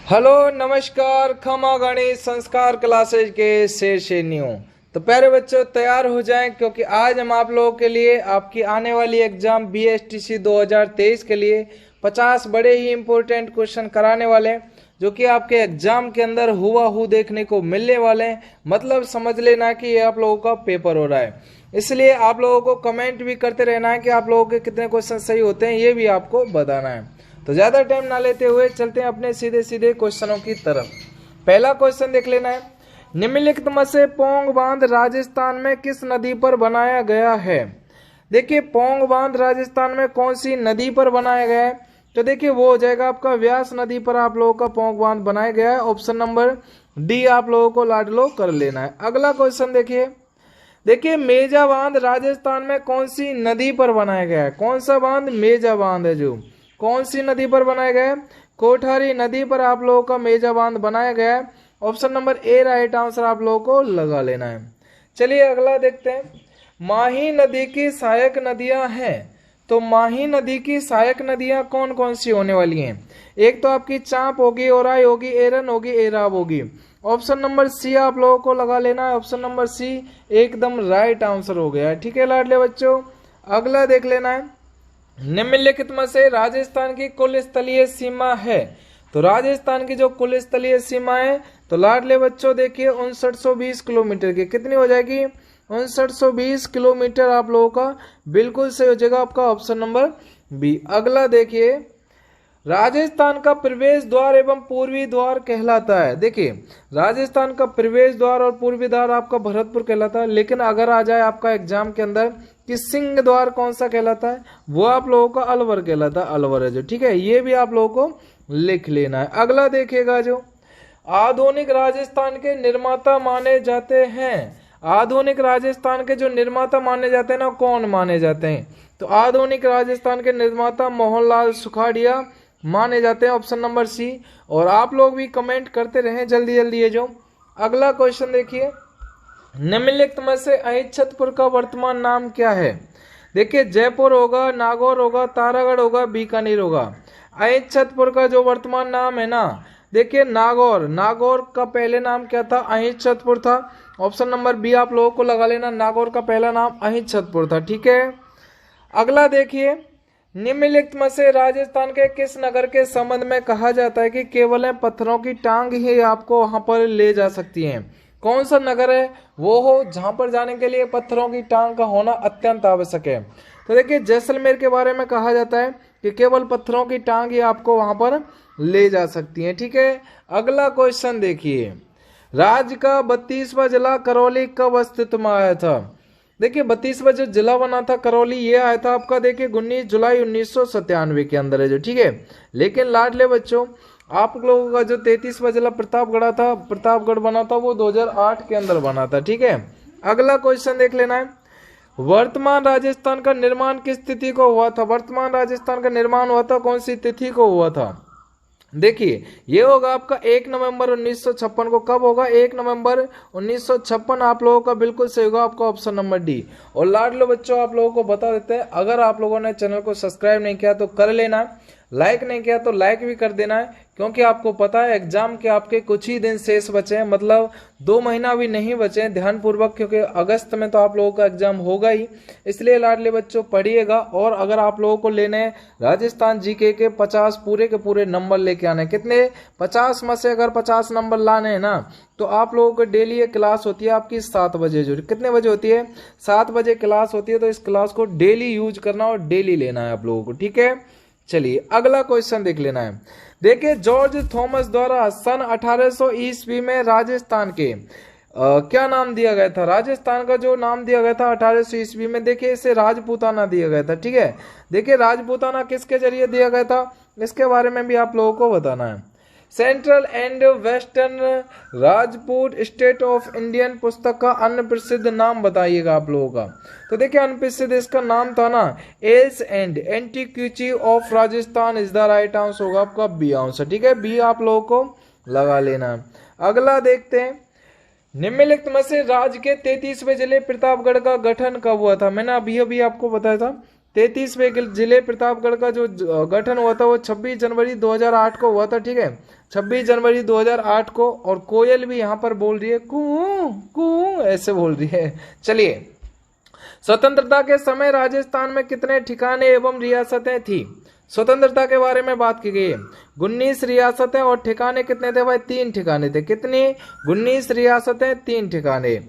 Hello नमस्कार, खमा गणित संस्कार क्लासेज के शेरनियों। तो प्यारे बच्चों तैयार हो जाएं, क्योंकि आज हम आप लोगों के लिए आपकी आने वाली एग्जाम BSTC 2023 के लिए 50 बड़े ही इंपॉर्टेंट क्वेश्चन कराने वाले हैं, जो कि आपके एग्जाम के अंदर हुआ देखने को मिलने वाले हैं। मतलब समझ लेना कि ये आप लोगों का पेपर हो रहा है, इसलिए आप लोगों को कमेंट भी करते रहना है कि आप लोगों के कितने क्वेश्चन सही होते हैं, ये भी आपको बताना है। तो ज्यादा टाइम ना लेते हुए चलते हैं अपने सीधे सीधे क्वेश्चनों की तरफ। पहला क्वेश्चन देख लेना है, निम्नलिखित में से पोंग बांध राजस्थान में किस नदी पर बनाया गया है। देखिए पोंग बांध राजस्थान में कौन सी नदी पर बनाया गया है, तो देखिए वो हो जाएगा आपका व्यास नदी पर आप लोगों का पोंग बांध बनाया गया है। ऑप्शन नंबर डी आप लोगों को लाडलो कर लेना है। अगला क्वेश्चन देखिए मेजा बांध राजस्थान में कौन सी नदी पर बनाया गया है। कौन सा बांध? मेजा बांध है, जो कौन सी नदी पर बनाया गया है? कोठारी नदी पर आप लोगों का मेजा बांध बनाया गया है। Option number A right answer आप लोगों को लगा लेना है। चलिए अगला देखते हैं, माही नदी की सहायक नदियां हैं, तो माही नदी की सहायक नदियां कौन कौन सी होने वाली हैं? एक तो आपकी चांप होगी, ओराई होगी, एरन होगी, एराब होगी। ऑप्शन नंबर सी आप लोगों को लगा लेना है। ऑप्शन नंबर सी एकदम राइट आंसर हो गया है। ठीक है लाडले बच्चों, अगला देख लेना है, निम्नलिखित में से राजस्थान की कुल स्थलीय सीमा है। तो राजस्थान की जो कुल स्थलीय सीमा है, तो लाडले बच्चों देखिए 5920 किलोमीटर की कितनी हो जाएगी? 5920 किलोमीटर आप लोगों का बिल्कुल सही हो जाएगा आपका ऑप्शन नंबर बी। अगला देखिए, राजस्थान का प्रवेश द्वार एवं पूर्वी द्वार कहलाता है। देखिए राजस्थान का प्रवेश द्वार और पूर्वी द्वार आपका भरतपुर कहलाता है, लेकिन अगर आ जाए आपका एग्जाम के अंदर कि सिंह द्वार कौन सा कहलाता है, वो आप लोगों का अलवर कहलाता है। अलवर है जो, ठीक है, ये भी आप लोगों को लिख लेना है। अगला देखिएगा, जो आधुनिक राजस्थान के निर्माता माने जाते हैं। आधुनिक राजस्थान के जो निर्माता माने जाते हैं ना, कौन माने जाते हैं? तो आधुनिक राजस्थान के निर्माता मोहनलाल सुखाड़िया माने जाते हैं। Option number C. और आप लोग भी कमेंट करते रहें जल्दी जल्दी। ये जो अगला क्वेश्चन देखिए, निम्नलिखित में से अहिच्छत्रपुर का वर्तमान नाम क्या है? देखिए जयपुर होगा, नागौर होगा, तारागढ़ होगा, बीकानेर होगा। अहिच्छत्रपुर का जो वर्तमान नाम है ना, देखिए नागौर। नागौर का पहले नाम क्या था? अहिच्छत्रपुर था। ऑप्शन नंबर बी आप लोगों को लगा लेना, नागौर का पहला नाम अहिच्छत्रपुर था। ठीक है, अगला देखिए, निम्नलिखित में से राजस्थान के किस नगर के संबंध में कहा जाता है कि केवल पत्थरों की टांग ही आपको वहां पर ले जा सकती है? कौन सा नगर है वो हो जहां पर जाने के लिए पत्थरों की टांग का होना अत्यंत आवश्यक है? तो देखिए जैसलमेर के बारे में कहा जाता है कि केवल पत्थरों की टांग ही आपको वहां पर ले जा सकती है। ठीक है, अगला क्वेश्चन देखिए, राज्य का 32वां जिला करौली कब अस्तित्व में आया था? देखिए 32वां जो जिला बना था करौली, ये आया था आपका देखिए 19 जुलाई 1997 के अंदर है जो, ठीक है। लेकिन लाडले बच्चों आप लोगों का जो 33वां जिला प्रतापगढ़ बना था वो 2008 के अंदर बना था। ठीक है, अगला क्वेश्चन देख लेना है, वर्तमान राजस्थान का निर्माण किस तिथि को हुआ था? वर्तमान राजस्थान का निर्माण हुआ था कौन सी तिथि को हुआ था? देखिए ये होगा आपका 1 नवंबर 1956 को। कब होगा? 1 नवंबर 1956 आप लोगों का बिल्कुल सही होगा आपका ऑप्शन नंबर डी। और लाडलो बच्चों आप लोगों को बता देते हैं, अगर आप लोगों ने चैनल को सब्सक्राइब नहीं किया तो कर लेना, लाइक नहीं किया तो लाइक भी कर देना है, क्योंकि आपको पता है एग्जाम के आपके कुछ ही दिन शेष बचे हैं, मतलब 2 महीना भी नहीं बचे हैं। ध्यानपूर्वक, क्योंकि अगस्त में तो आप लोगों का एग्जाम होगा ही, इसलिए लाडले बच्चों पढ़िएगा। और अगर आप लोगों को लेने राजस्थान जीके के 50 पूरे के पूरे नंबर लेके आने, कितने? 50 में से अगर 50 नंबर लाने हैं ना, तो आप लोगों को डेली ये क्लास होती है आपकी 7 बजे। जो कितने बजे होती है? 7 बजे क्लास होती है। तो इस क्लास को डेली यूज करना और डेली लेना है आप लोगों को। ठीक है, चलिए अगला क्वेश्चन देख लेना है। देखिए जॉर्ज थॉमस द्वारा सन 1800 ईस्वी में राजस्थान के क्या नाम दिया गया था? राजस्थान का जो नाम दिया गया था 1800 ईस्वी में, देखिए इसे राजपूताना दिया गया था। ठीक है, देखिए राजपूताना किसके जरिए दिया गया था, इसके बारे में भी आप लोगों को बताना है। Central and western Rajput state of Indian पुस्तक का अन्य प्रसिद्ध नाम बताइएगा आप लोगों का। तो देखिए अन्य प्रसिद्ध इसका नाम था ना, else and antiquity of Rajasthan is the right answer होगा आपका बी आंसर। ठीक है, बी आप लोगों को लगा लेना। अगला देखते हैं, निम्नलिखित में से राज्य के 33वें जिले प्रतापगढ़ का गठन कब हुआ था? मैंने अभी आपको बताया था 33वें जिले प्रतापगढ़ का जो गठन हुआ था वो 26 जनवरी 2008 को हुआ था, ठीक है, 26 जनवरी 2008 को। और कोयल भी यहाँ पर बोल रही है कू कू, ऐसे बोल रही है। चलिए, स्वतंत्रता के समय राजस्थान में कितने ठिकाने एवं रियासतें थी? स्वतंत्रता के बारे में बात की गई है। 19 रियासतें और ठिकाने कितने थे भाई? 3 ठिकाने थे। कितनी? 19 रियासतें, 3 ठिकाने।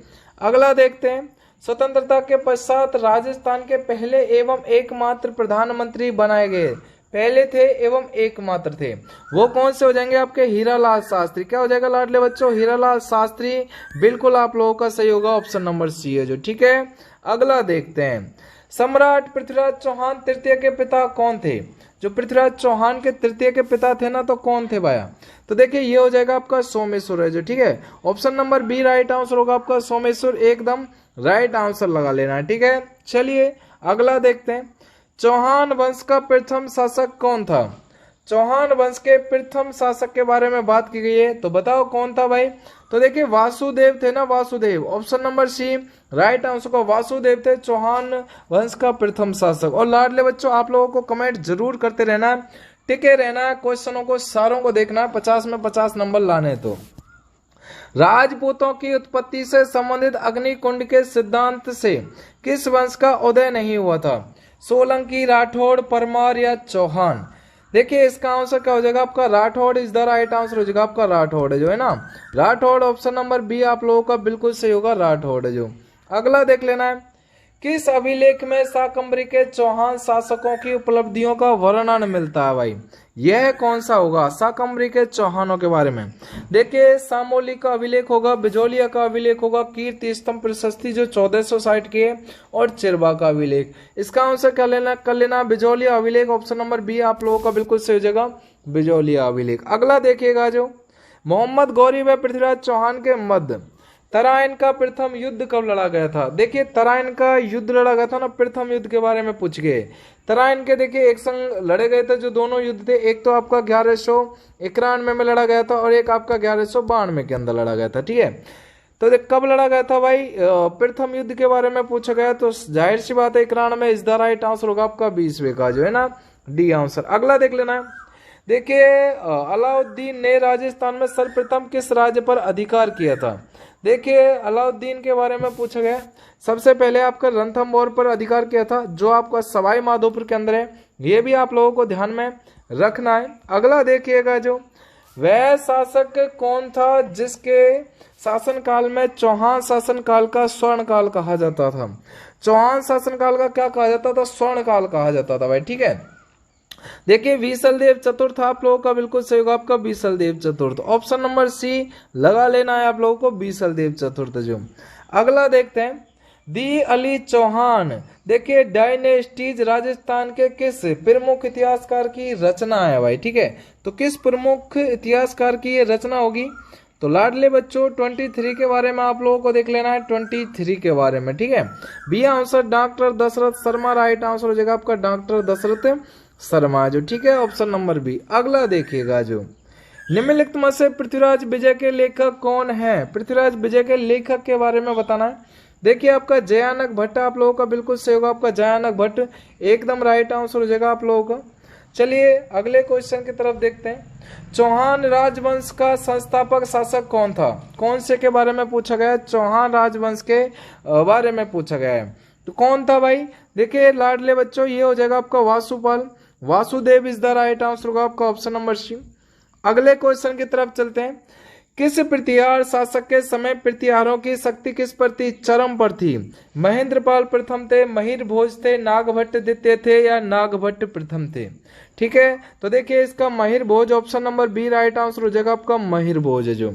अगला देखते हैं, स्वतंत्रता के पश्चात राजस्थान के पहले एवं एकमात्र प्रधानमंत्री बनाए गए, पहले थे एवं एकमात्र थे, वो कौन से हो जाएंगे आपके? हीरालाल शास्त्री। क्या हो जाएगा लाडले बच्चों? हीरालाल शास्त्री। बिल्कुल आप लोगों का सही होगा, ऑप्शन नंबर सी है जो, ठीक है। अगला देखते हैं, सम्राट पृथ्वीराज चौहान तृतीय के पिता कौन थे? जो पृथ्वीराज चौहान के तृतीय के पिता थे ना, तो कौन थे भैया? तो देखिए ये हो जाएगा आपका सोमेश्वर है जो, ठीक है। Option number B right answer होगा आपका सोमेश्वर, एकदम राइट आंसर लगा लेना है, ठीक है। चलिए अगला देखते हैं, चौहान वंश का प्रथम शासक कौन था? चौहान वंश के प्रथम शासक के बारे में बात की गई है, तो बताओ कौन था भाई? तो देखिए वासुदेव थे ना, Vasudev. Option number C right answer का वासुदेव थे चौहान वंश का प्रथम शासक। और लाडले बच्चों आप लोगों को कमेंट जरूर करते रहना, टिके रहना, क्वेश्चनों को सारों को देखना, 50 में 50 नंबर लाने। तो राजपूतों की उत्पत्ति से संबंधित अग्निकुंड के सिद्धांत से किस वंश का उदय नहीं हुआ था? सोलंकी, राठौड़, परमार या चौहान? देखिए इसका आंसर क्या हो जाएगा आपका? Rathore is the right answer हो जाएगा आपका, राठौड़ जो है ना, राठौड़। ऑप्शन नंबर बी आप लोगों का बिल्कुल सही होगा, राठौड़ जो। अगला देख लेना है, किस अभिलेख में शाकंभरी के चौहान शासकों की उपलब्धियों का वर्णन मिलता है भाई? यह कौन सा होगा शाकंभरी के चौहानों के बारे में? देखिए सामोली का अभिलेख होगा, बिजोलिया का अभिलेख होगा, कीर्ति स्तंभ प्रशस्ति जो 1460 की है, और चिरबा का अभिलेख। इसका आंसर क्या लेना कर लेना? बिजोलिया अभिलेख। ऑप्शन नंबर बी आप लोगों का बिल्कुल सही हो जाएगा, बिजोलिया अभिलेख। अगला देखिएगा, जो मोहम्मद गौरी व पृथ्वीराज चौहान के मध्य तराइन का प्रथम युद्ध कब लड़ा गया था? देखिए तराइन का युद्ध लड़ा गया था ना, प्रथम युद्ध के बारे में पूछ गए। तराइन के देखिए एक संग लड़े गए थे जो दोनों युद्ध थे, एक तो आपका 1191 में लड़ा गया था और एक आपका 1192 के अंदर लड़ा गया था, ठीक है। तो कब लड़ा गया था भाई? प्रथम युद्ध के बारे में पूछा गया, तो जाहिर सी बात है 91 इस द राइट आंसर होगा आपका 20वें का जो है ना, डी आंसर। अगला देख लेना है, देखिए अलाउद्दीन ने राजस्थान में सर्वप्रथम किस राज्य पर अधिकार किया था? देखिए अलाउद्दीन के बारे में पूछा गया, सबसे पहले आपका रणथंभौर पर अधिकार किया था जो आपका सवाई माधोपुर के अंदर है, ये भी आप लोगों को ध्यान में रखना है। अगला देखिएगा, जो वह शासक कौन था जिसके शासनकाल में चौहान शासनकाल का स्वर्ण काल कहा जाता था? चौहान शासनकाल का क्या कहा जाता था? स्वर्ण काल कहा जाता था भाई, ठीक है। देखिए बीसलदेव चतुर्थ आप लोगों का बिल्कुल सही होगा आपका बीसलदेव चतुर्थ। ऑप्शन नंबर सी लगा लेना है आप लोगों को, बीसलदेव चतुर्थ जो। अगला देखते हैं, दी अली चौहान, देखिए डायनेस्टीज राजस्थान के किस प्रमुख इतिहासकार की रचना है भाई, ठीक है। तो किस प्रमुख इतिहासकार की ये रचना होगी? तो लाडले बच्चों 23 के बारे में आप लोगों को देख लेना है, 23 के बारे में, ठीक है। B answer doctor Dashrath Sharma right answer हो जाएगा आपका डॉक्टर दशरथ शर्मा जो, ठीक है। Option number B. अगला देखिएगा, जो निम्नलिखित में से पृथ्वीराज विजय के लेखक कौन है? पृथ्वीराज विजय के लेखक के बारे में बताना है। देखिए आपका जयानक भट्ट आप लोगों का बिल्कुल सही होगा आपका जयानक भट्ट, एकदम राइट आंसर हो जाएगा आप लोगों का। चलिए अगले क्वेश्चन की तरफ देखते हैं, चौहान राजवंश का संस्थापक शासक कौन था? कौन से के बारे में पूछा गया है? चौहान राजवंश के बारे में पूछा गया है, तो कौन था भाई? देखिए लाडले बच्चों ये हो जाएगा आपका Vasupal, Vasudev is the right answer होगा आपका ऑप्शन नंबर सी। अगले क्वेश्चन की तरफ चलते हैं, किस प्रतिहार शासक के समय प्रतिहारों की शक्ति किस पर थी? चरम पर थी। महेंद्रपाल प्रथम थे, महिर भोज थे, नागभट्ट द्वितीय थे या नागभट्ट प्रथम थे? ठीक है, तो देखिए इसका Mihir Bhoj, option number B right answer हो जाएगा आपका महिर भोज जो।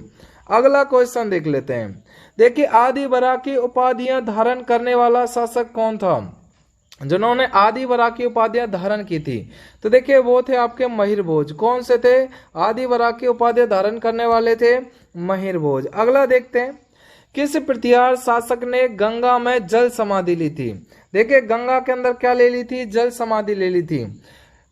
अगला क्वेश्चन देख लेते हैं, देखिए आदि वरा की उपाधियां धारण करने वाला शासक कौन था जिन्होंने आदि वरा की उपाधियां धारण की थी? तो देखिए वो थे आपके महिर भोज। कौन से थे? आदि वरा की उपाधियां धारण करने वाले थे महिर भोज। अगला देखते हैं, किस प्रतिहार शासक ने गंगा में जल समाधि ली थी? देखिए गंगा के अंदर क्या ले ली थी? जल समाधि ले ली थी।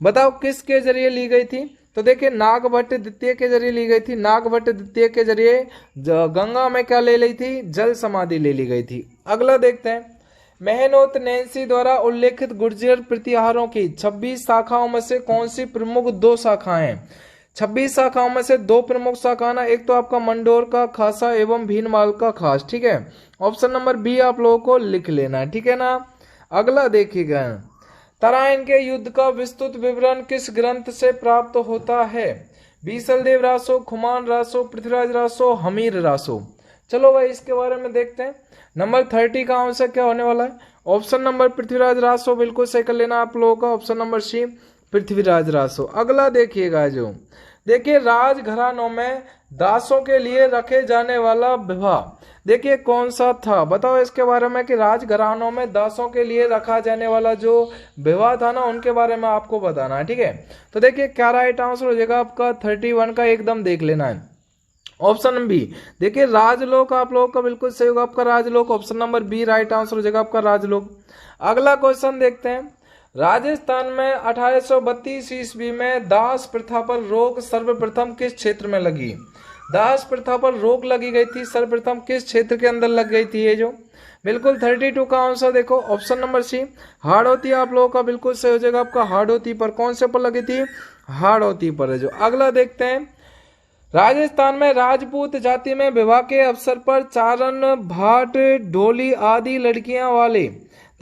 बताओ किसके जरिए ली गई थी? तो देखिए नागभट्ट द्वितीय के जरिए ली गई थी। नागभट्ट द्वितीय के जरिए गंगा में क्या ले ली थी? जल समाधि ले ली गई थी। अगला देखते हैं, मेहनोत नैन्सी द्वारा उल्लेखित गुर्जर प्रतिहारों की 26 शाखाओं में से कौन सी प्रमुख 2 शाखाएं हैं? 26 शाखाओं में से 2 प्रमुख शाखा ना, एक तो आपका मंडोर का खासा एवं भीनमाल का खास, ठीक है। ऑप्शन नंबर बी आप लोगों को लिख लेना है, ठीक है ना। अगला देखिएगा, तराइन के युद्ध का विस्तृत विवरण किस ग्रंथ से प्राप्त होता है? बीसलदेव रासो, खुमान रासो, पृथ्वीराज रासो, हमीर रासो। चलो भाई इसके बारे में देखते हैं। नंबर 30 का आंसर क्या होने वाला है? ऑप्शन नंबर पृथ्वीराज रासो बिल्कुल सही कर लेना आप लोगों का, option number C Prithviraj Raso. अगला देखिएगा, जो देखिए राजघरानों में दासों के लिए रखे जाने वाला विवाह देखिए कौन सा था? बताओ इसके बारे में कि राजघरानों में दासों के लिए रखा जाने वाला जो विवाह था ना, उनके बारे में आपको बताना है, ठीक है। तो देखिए क्या राइट आंसर हो जाएगा आपका 31 का, एकदम देख लेना है। ऑप्शन बी देखिए राजलोक आप लोगों का बिल्कुल सही होगा आपका Rajlok, option number B right answer हो जाएगा आपका राजलोक। अगला क्वेश्चन देखते हैं, राजस्थान में 1832 ईस्वी में दास प्रथा पर रोक सर्वप्रथम किस क्षेत्र में लगी? दास प्रथा पर रोक लगी गई थी सर्वप्रथम किस क्षेत्र के अंदर लग गई थी? ये जो बिल्कुल 32 का आंसर देखो, ऑप्शन नंबर सी हाड़ौती आप लोगों का बिल्कुल सही हो जाएगा आपका हाड़ौती पर। कौन से पर लगी थी? हाड़ौती पर है जो। अगला देखते हैं, राजस्थान में राजपूत जाति में विवाह के अवसर पर चारण, भाट, ढोली आदि लड़कियां वाले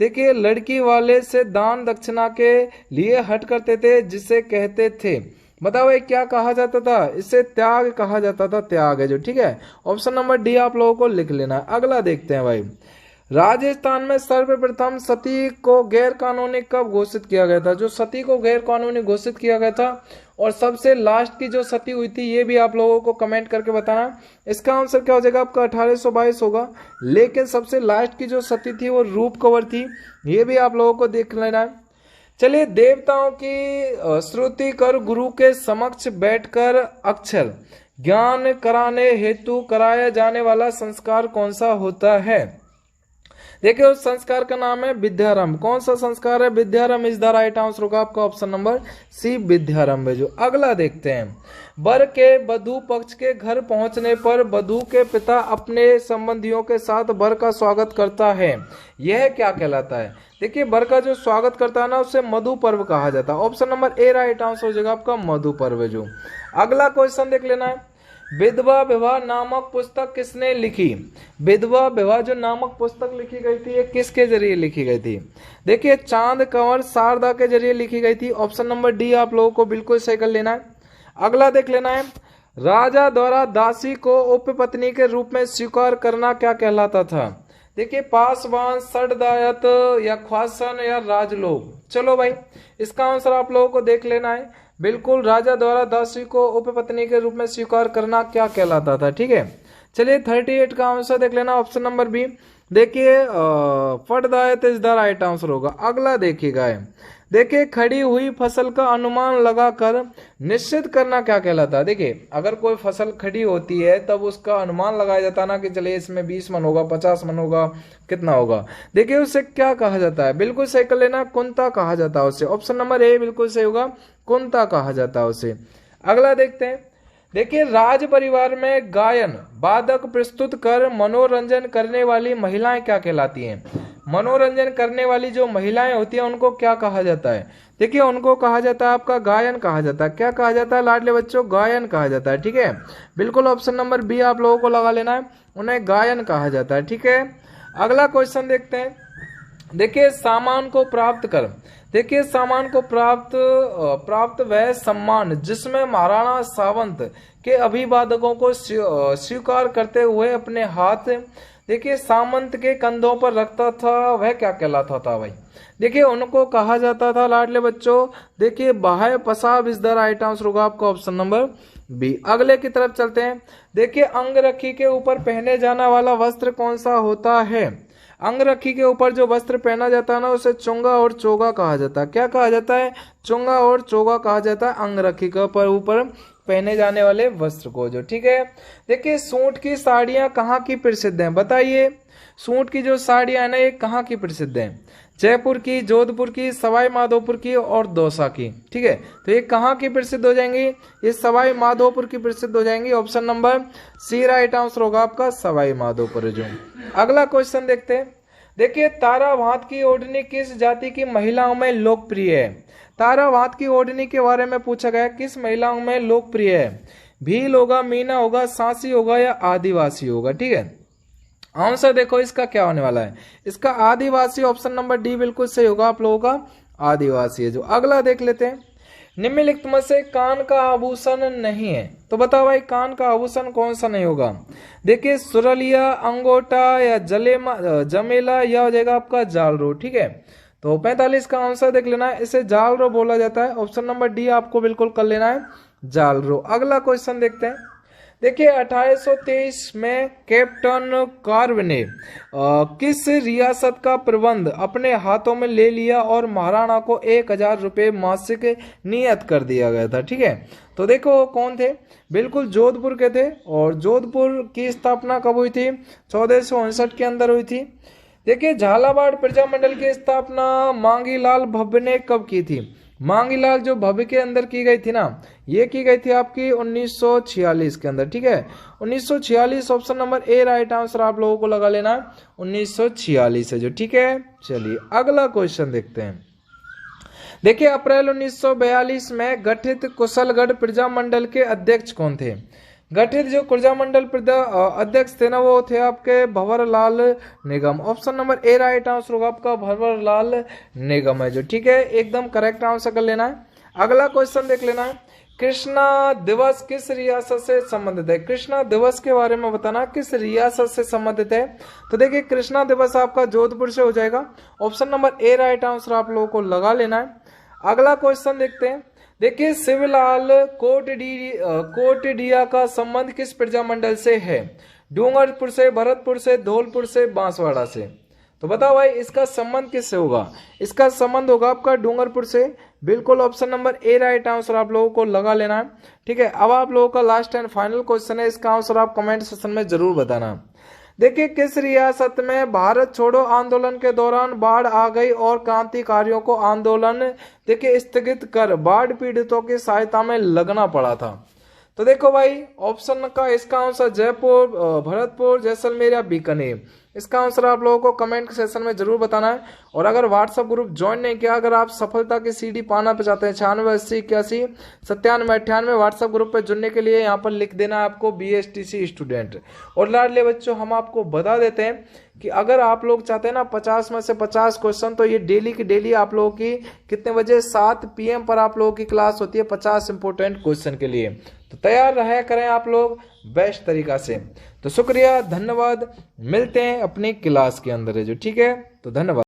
देखिए लड़की वाले से दान दक्षिणा के लिए हट करते थे, जिसे कहते थे, बताओ ये क्या कहा जाता था? इसे त्याग कहा जाता था, त्याग है जो, ठीक है। ऑप्शन नंबर डी आप लोगों को लिख लेना है। अगला देखते हैं भाई, राजस्थान में सर्वप्रथम सती को गैर कानूनी कब घोषित किया गया था? जो सती को गैर कानूनी घोषित किया गया था और सबसे लास्ट की जो सती हुई थी, ये भी आप लोगों को कमेंट करके बताना। इसका आंसर क्या हो जाएगा आपका 1822 होगा, लेकिन सबसे लास्ट की जो सती थी वो रूप कंवर थी, ये भी आप लोगों को देख लेना है। चलिए, देवताओं की श्रुति कर गुरु के समक्ष बैठकर अक्षर ज्ञान कराने हेतु कराया जाने वाला संस्कार कौन सा होता है? देखिए उस संस्कार का नाम है विद्यारंभ। कौन सा संस्कार है? विद्यारंभ इज द राइट आंसर होगा आपका, ऑप्शन नंबर सी विद्यारंभ है जो। अगला देखते हैं, वर के वधु पक्ष के घर पहुंचने पर वधु के पिता अपने संबंधियों के साथ वर का स्वागत करता है, यह क्या कहलाता है? देखिए वर का जो स्वागत करता है ना, उसे मधु पर्व कहा जाता है। Option number A right answer हो जाएगा आपका मधु पर्व जो। अगला क्वेश्चन देख लेना है, विधवा विवाह नामक पुस्तक किसने लिखी? विधवा विवाह जो नामक पुस्तक लिखी गई थी, ये किसके जरिए लिखी गई थी? देखिए चांद कंवर शारदा के जरिए लिखी गई थी, ऑप्शन नंबर डी आप लोगों को बिल्कुल सही कर लेना है। अगला देख लेना है, राजा द्वारा दासी को उपपत्नी के रूप में स्वीकार करना क्या कहलाता था? देखिए पासवान, सड़दायत या ख्वासन या राजलोक। चलो भाई इसका आंसर आप लोगों को देख लेना है, बिल्कुल राजा द्वारा दासी को उपपत्नी के रूप में स्वीकार करना क्या कहलाता था, ठीक है। चलिए 38 का आंसर देख लेना, ऑप्शन नंबर बी देखिए फटदायत इज द राइट आंसर होगा। अगला देखिएगा, देखिए खड़ी हुई फसल का अनुमान लगाकर निश्चित करना क्या कहलाता है? देखिए अगर कोई फसल खड़ी होती है तब उसका अनुमान लगाया जाता है ना, कि चलिए इसमें 20 मन होगा, 50 मन होगा, कितना होगा। देखिए उसे क्या कहा जाता है? बिल्कुल सही कर लेना, कुंता कहा जाता है उसे। ऑप्शन नंबर ए बिल्कुल सही होगा, कुंता कहा जाता है उसे। अगला देखते हैं, देखिए राज परिवार में गायन वादक प्रस्तुत कर मनोरंजन करने वाली महिलाएं क्या कहलाती हैं? मनोरंजन करने वाली जो महिलाएं होती हैं उनको क्या कहा जाता है? देखिए उनको कहा जाता है आपका गायन कहा जाता है। क्या कहा जाता है लाडले बच्चों? गायन कहा जाता है, ठीक है। बिल्कुल ऑप्शन नंबर बी आप लोगों को लगा लेना है, उन्हें गायन कहा जाता है, ठीक है। अगला क्वेश्चन देखते हैं, देखिए सामान को प्राप्त कर। देखिए सामान को प्राप्त वह सम्मान जिसमें महाराणा सावंत के अभिवादकों को स्वीकार करते हुए अपने हाथ देखिए सामंत के कंधों पर रखता था, वह क्या कहलाता था भाई? देखिए उनको कहा जाता था लाडले बच्चों, देखिए बाह्य पसाब इज द राइट आंसर होगा आपका, ऑप्शन नंबर बी। अगले की तरफ चलते हैं, देखिए अंगरखी के ऊपर पहने जाने वाला वस्त्र कौन सा होता है? अंगरखी के ऊपर जो वस्त्र पहना जाता है ना, उसे चुंगा और चोगा कहा जाता है। क्या कहा जाता है? चुंगा और चोगा कहा जाता है अंगरखी के ऊपर पहने जाने वाले वस्त्र को जो, ठीक है। देखिए सूट की साड़ियां कहाँ की प्रसिद्ध हैं? बताइए सूट की जो साड़ियां है ना, ये कहाँ की प्रसिद्ध हैं? जयपुर की, जोधपुर की, सवाई माधोपुर की और दौसा की, ठीक है। तो ये कहाँ की प्रसिद्ध हो जाएंगी? ये सवाई माधोपुर की प्रसिद्ध हो जाएंगी, option number C right answer होगा आपका, सवाई माधोपुर जो। अगला क्वेश्चन देखते हैं, देखिए ताराभात की ओढ़नी किस जाति की महिलाओं में लोकप्रिय है? ताराभात की ओढ़नी के बारे में पूछा गया, किस महिलाओं में लोकप्रिय है? भील होगा, मीना होगा, सांसी होगा या आदिवासी होगा? ठीक है, आंसर देखो इसका क्या होने वाला है, इसका आदिवासी, ऑप्शन नंबर डी बिल्कुल सही होगा आप लोगों का, आदिवासी है। जो अगला देख लेते हैं, निम्नलिखित में से कान का आभूषण नहीं है, तो बताओ भाई कान का आभूषण कौन सा नहीं होगा? देखिए सुरलिया, अंगोटा या जमेला या हो जाएगा आपका जालरो। ठीक है, तो 45 का आंसर देख लेना है, इसे जालरो बोला जाता है, ऑप्शन नंबर डी आपको बिल्कुल कर लेना है, जालरो। अगला क्वेश्चन देखते हैं, देखिए 1823 में कैप्टन कार्व ने किस रियासत का प्रबंध अपने हाथों में ले लिया और महाराणा को 1000 रुपये मासिक नियत कर दिया गया था? ठीक है, तो देखो कौन थे, बिल्कुल जोधपुर के थे, और जोधपुर की स्थापना कब हुई थी? 1459 के अंदर हुई थी। देखिए झालावाड़ प्रजामंडल की स्थापना मांगीलाल भव्य ने कब की थी? मांगीलाल जो भव्य के अंदर की गई थी ना, ये की गई थी आपकी 1946 के अंदर। ठीक है, 1946 option number A right answer आप लोगों को लगा लेना है, 1946 है जो। ठीक है, चलिए अगला क्वेश्चन देखते हैं। देखिए अप्रैल 1942 में गठित कुशलगढ़ प्रजामंडल के अध्यक्ष कौन थे? गठित जो प्रजामंडल अध्यक्ष थे ना, वो थे आपके Bhanwarlal Nigam, option number A right answer होगा आपका, भंवरलाल निगम है जो। ठीक है, एकदम करेक्ट आंसर कर लेना है। अगला क्वेश्चन देख लेना है, कृष्णा दिवस किस रियासत से संबंधित है? कृष्णा दिवस के बारे में बताना किस रियासत से संबंधित है। तो देखिए कृष्णा दिवस आपका जोधपुर से हो जाएगा, option number A right answer आप लोगों को लगा लेना है। अगला क्वेश्चन देखते हैं, देखिए शिवलाल कोटडिया का संबंध किस प्रजामंडल से है? डूंगरपुर से, भरतपुर से, धौलपुर से, बांसवाड़ा से? तो बताओ भाई इसका संबंध किससे होगा? इसका संबंध होगा आपका डूंगरपुर से, बिल्कुल option number A right answer आप लोगों को लगा लेना है। ठीक है, अब आप लोगों का लास्ट एंड फाइनल क्वेश्चन है, इसका आंसर आप कमेंट सेक्शन में जरूर बताना। देखिए किस रियासत में भारत छोड़ो आंदोलन के दौरान बाढ़ आ गई और क्रांतिकारियों को आंदोलन देखिए स्थगित कर बाढ़ पीड़ितों की सहायता में लगना पड़ा था? तो देखो भाई ऑप्शन का इसका आंसर जयपुर, भरतपुर, जैसलमेर या बीकानेर। इसका आंसर आप लोगों को कमेंट सेक्शन में जरूर बताना है। और अगर व्हाट्सएप ग्रुप ज्वाइन नहीं किया, अगर आप सफलता की सीढ़ी पाना चाहते हैं 9680819798 व्हाट्सएप ग्रुप पे जुड़ने के लिए यहाँ पर लिख देना है आपको BSTC स्टूडेंट। और लाडले बच्चों हम आपको बता देते हैं कि अगर आप लोग चाहते हैं ना 50 में से 50 क्वेश्चन, तो ये डेली की डेली आप लोगों की कितने बजे 7 PM पर आप लोगों की क्लास होती है 50 इंपोर्टेंट क्वेश्चन के लिए। तो तैयार रहा करें आप लोग बेस्ट तरीका से। तो शुक्रिया, धन्यवाद, मिलते हैं अपनी क्लास के अंदर है जो। ठीक है, तो धन्यवाद।